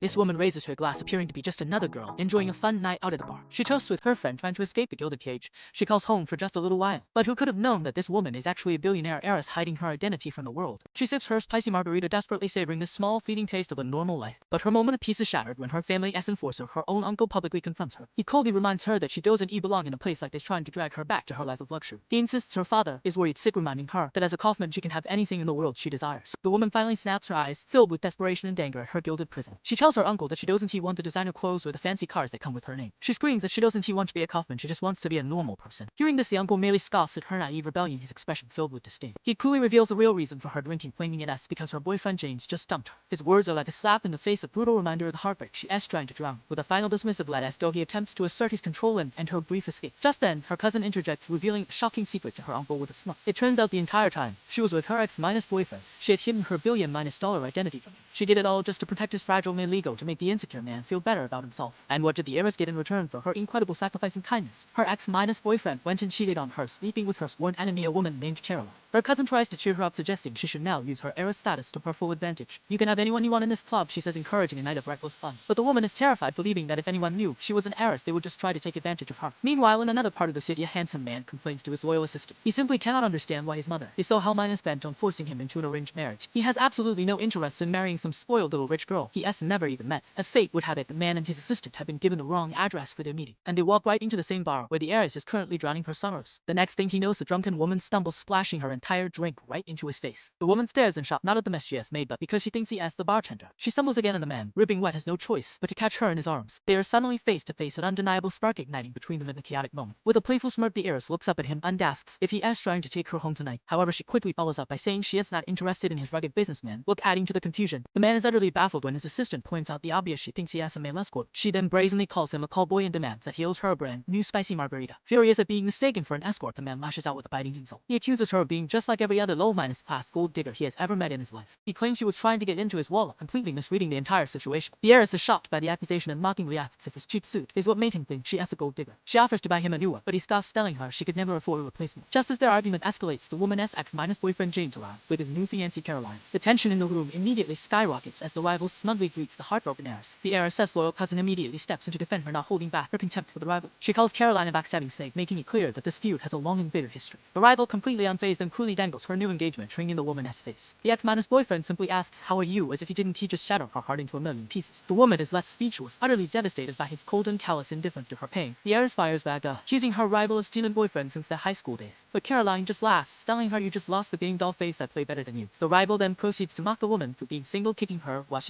This woman raises her glass, appearing to be just another girl, enjoying a fun night out at the bar. She toasts with her friend, trying to escape the gilded cage she calls home for just a little while. But who could have known that this woman is actually a billionaire heiress hiding her identity from the world? She sips her spicy margarita, desperately savoring the small, fleeting taste of a normal life. But her moment of peace is shattered when her family's enforcer, her own uncle, publicly confronts her. He coldly reminds her that she doesn't belong in a place like this, trying to drag her back to her life of luxury. He insists her father is worried sick, reminding her that as a Coffman she can have anything in the world she desires. The woman finally snaps, her eyes filled with desperation and anger at her gilded prison. She tells her uncle that she doesn't want the designer clothes or the fancy cars that come with her name. She screams that she doesn't want to be a Coffman, she just wants to be a normal person. Hearing this, the uncle merely scoffs at her naive rebellion, his expression filled with disdain. He coolly reveals the real reason for her drinking, claiming it's because her boyfriend James just dumped her. His words are like a slap in the face, a brutal reminder of the heartbreak she's trying to drown. With a final dismissive let go, he attempts to assert his control and her brief escape. Just then, her cousin interjects, revealing a shocking secret to her uncle with a smirk. It turns out the entire time she was with her ex-boyfriend, she had hidden her $billion- identity from him. She did it all just to protect his fragile male ego, to make the insecure man feel better about himself. And what did the heiress get in return for her incredible sacrifice and kindness? Her ex-boyfriend went and cheated on her, sleeping with her sworn enemy, a woman named Caroline. Her cousin tries to cheer her up, suggesting she should now use her heiress status to her full advantage. You can have anyone you want in this club, she says, encouraging a night of reckless fun. But the woman is terrified, believing that if anyone knew she was an heiress, they would just try to take advantage of her. Meanwhile, in another part of the city, a handsome man complains to his loyal assistant. He simply cannot understand why his mother is so bent on forcing him into an arranged marriage. He has absolutely no interest in marrying some spoiled little rich girl he never even met. As fate would have it, the man and his assistant have been given the wrong address for their meeting, and they walk right into the same bar where the heiress is currently drowning her sorrows. The next thing he knows, the drunken woman stumbles, splashing her entire drink right into his face. The woman stares in shock, not at the mess she has made, but because she thinks he asked the bartender. She stumbles again, and the man, dripping wet, has no choice but to catch her in his arms. They are suddenly face to face, an undeniable spark igniting between them in the chaotic moment. With a playful smirk, the heiress looks up at him and asks if he is trying to take her home tonight. However, she quickly follows up by saying she is not interested in his rugged businessman look, adding to the confusion. The man is utterly baffled when his assistant points out the obvious: she thinks he has a male escort. She then brazenly calls him a callboy and demands that he owes her a brand new spicy margarita. Furious at being mistaken for an escort, the man lashes out with a biting insult. He accuses her of being just like every other low-class gold digger he has ever met in his life. He claims she was trying to get into his wallet, completely misreading the entire situation. The heiress is shocked by the accusation and mockingly asks if his cheap suit is what made him think she is a gold digger. She offers to buy him a new one, but he scoffs, telling her she could never afford a replacement. Just as their argument escalates, the woman's ex-boyfriend James arrives with his new fiancée Caroline. The tension in the room immediately skyrockets as the rival smugly greets the heartbroken heiress. The heiress's loyal cousin immediately steps in to defend her, not holding back her contempt for the rival. She calls Caroline a backstabbing snake, making it clear that this feud has a long and bitter history. The rival, completely unfazed and cruelly dangles her new engagement ring in the woman's face. The ex-boyfriend simply asks, "How are you?" as if he just shatter her heart into a million pieces. The woman is left speechless, utterly devastated by his cold and callous indifference to her pain. The heiress fires back, accusing her rival of stealing boyfriend since their high school days. But Caroline just laughs, telling her, "You just lost the game, doll face, I play better than you." The rival then proceeds to mock the woman for being single, kicking her while she